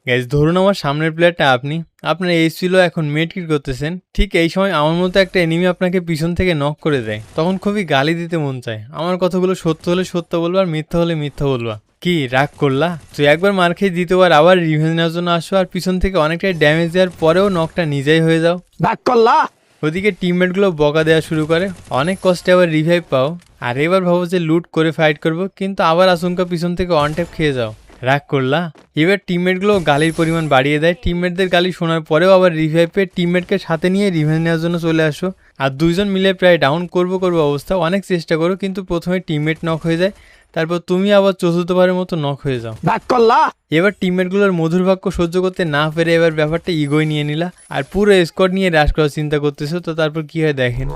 Guys ধরুন আমার সামনের প্লেয়ারটা আপনি, আপনার এইচ ছিল, এখন মিড কিল করতেছেন। ঠিক এই সময় আমার মতো একটা এনিমি আপনাকে পিছন থেকে নক করে দেয়, তখন খুবই গালি দিতে মন চায়। আমার কথাগুলো সত্য হলে সত্য বলবো, আর মিথ্যা হলে মিথ্যা বলবা। কি রাগ করলা? তুই একবার মার খেয়ে দ্বিতীয়বার আবার রিভেঞ্জ নেওয়ার জন্য আসো, আর পিছন থেকে অনেকটাই ড্যামেজ দেওয়ার পরেও নকটা নিজেই হয়ে যাও। রাগ করলা? ওদিকে টিমমেটগুলো বকা দেওয়া শুরু করে, অনেক কষ্টে আবার রিভাইভ পাও, আর এবার ভাবো যে লুট করে ফাইট করব, কিন্তু আবার আচমকা পিছন থেকে অন ট্যাপ খেয়ে যাও। রাগ করলা? এবার টিমমেটগুলো গালির পরিমাণ বাড়িয়ে দেয়। টিমমেটদের গালি শোনার পরেও আবার রিভাইভ পেয়ে টিমমেটকে সাথে নিয়ে রিভেঞ্জ নেওয়ার জন্য চলে আসো, আর দুইজন মিলে প্রায় ডাউন করবো অবস্থা। অনেক চেষ্টা করো, কিন্তু প্রথমে টিমমেট নক হয়ে যায়, তারপর তুমি আবার চতুর্থবারের মতো নক হয়ে যাও। রাগ করলা? এবার টিমমেটগুলোর মধুর বাক্য সহ্য করতে না পেরে এবার ব্যাপারটা ইগোয় নিয়ে নিলা, আর পুরো স্কোয়াড নিয়ে রাশ করার চিন্তা করতেছো। তো তারপর কি হয় দেখেন।